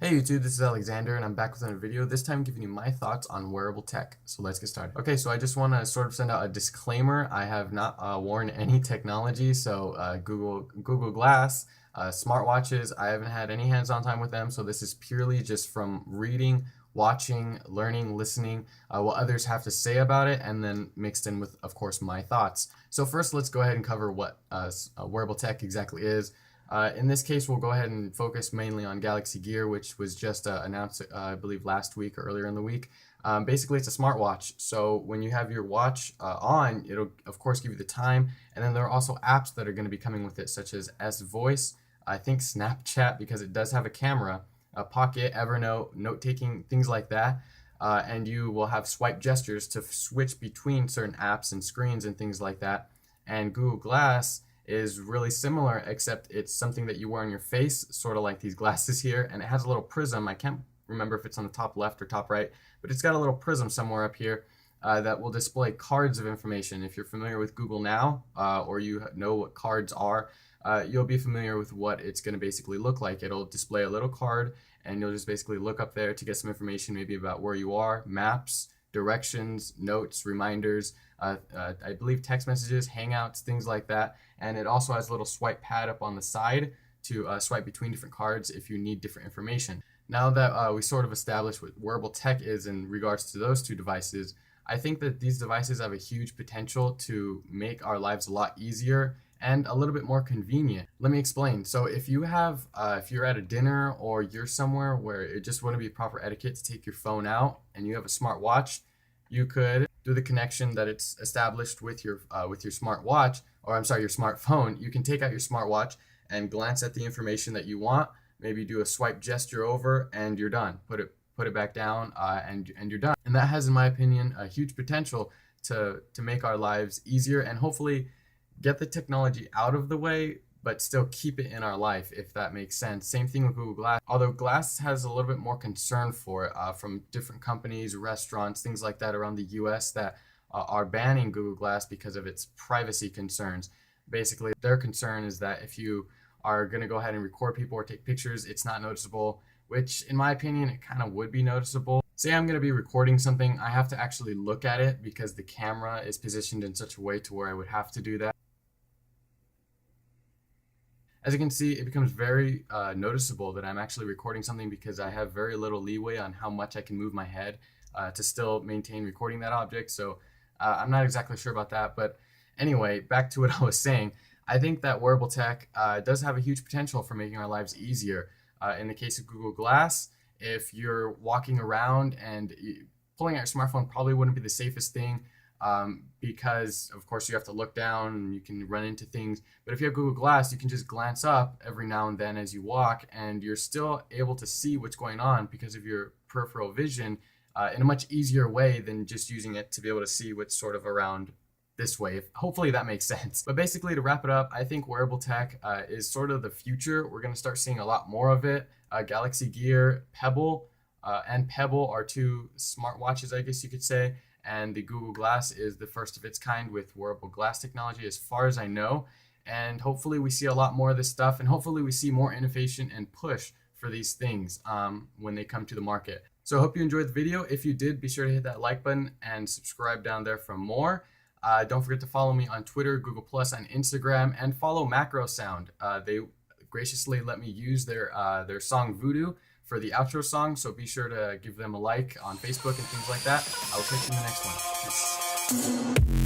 Hey YouTube, this is Alexander and I'm back with another video, this time giving you my thoughts on wearable tech. So let's get started. Okay, so I just want to sort of send out a disclaimer. I have not worn any technology, so Google Glass, smartwatches, I haven't had any hands-on time with them, so this is purely just from reading, watching, learning, listening, what others have to say about it, and then mixed in with, of course, my thoughts. So first, let's go ahead and cover what wearable tech exactly is. In this case, we'll go ahead and focus mainly on Galaxy Gear, which was just announced, I believe, last week or earlier in the week. Basically, it's a smartwatch. So when you have your watch on, it'll, of course, give you the time. And then there are also apps that are going to be coming with it, such as S-Voice, I think Snapchat, because it does have a camera, Pocket, Evernote, note-taking, things like that. And you will have swipe gestures to switch between certain apps and screens and things like that. And Google Glass is really similar, except it's something that you wear on your face, sort of like these glasses here, and it has a little prism. I can't remember if it's on the top left or top right, but it's got a little prism somewhere up here that will display cards of information. If you're familiar with Google Now, or you know what cards are, you'll be familiar with what it's going to basically look like. It'll display a little card, and you'll just basically look up there to get some information, maybe about where you are, maps, directions, notes, reminders, I believe text messages, hangouts, things like that. And it also has a little swipe pad up on the side to swipe between different cards if you need different information. Now that we sort of established what wearable tech is in regards to those two devices, I think that these devices have a huge potential to make our lives a lot easier and a little bit more convenient. Let me explain. So if you have, if you're at a dinner or you're somewhere where it just wouldn't be proper etiquette to take your phone out and you have a smartwatch, you could do the connection that it's established with your smartwatch, or I'm sorry, your smartphone. You can take out your smartwatch and glance at the information that you want, maybe do a swipe gesture over, and you're done. Put it back down, and you're done. And that has, in my opinion, a huge potential to make our lives easier and hopefully get the technology out of the way, but still keep it in our life, if that makes sense. Same thing with Google Glass. Although Glass has a little bit more concern for it from different companies, restaurants, things like that around the US that are banning Google Glass because of its privacy concerns. Basically, their concern is that if you are going to go ahead and record people or take pictures, it's not noticeable, which in my opinion, it kind of would be noticeable. Say I'm going to be recording something, I have to actually look at it because the camera is positioned in such a way to where I would have to do that. As you can see, it becomes very noticeable that I'm actually recording something because I have very little leeway on how much I can move my head to still maintain recording that object. So I'm not exactly sure about that. But anyway, back to what I was saying. I think that wearable tech does have a huge potential for making our lives easier. In the case of Google Glass, if you're walking around and pulling out your smartphone probably wouldn't be the safest thing. Because of course you have to look down and you can run into things. But if you have Google Glass, you can just glance up every now and then as you walk, and you're still able to see what's going on because of your peripheral vision in a much easier way than just using it to be able to see what's sort of around this way. Hopefully that makes sense. But basically, to wrap it up, I think wearable tech is sort of the future. We're going to start seeing a lot more of it. Galaxy Gear, Pebble, and Pebble are two smartwatches, I guess you could say. And the Google Glass is the first of its kind with wearable glass technology, as far as I know. And hopefully we see a lot more of this stuff, and hopefully we see more innovation and push for these things when they come to the market. So I hope you enjoyed the video. If you did, be sure to hit that like button and subscribe down there for more. Don't forget to follow me on Twitter, Google+, and Instagram, and follow Macro Sound. They graciously let me use their song Voodoo for the outro song, so be sure to give them a like on Facebook and things like that. I will catch you in the next one. Peace.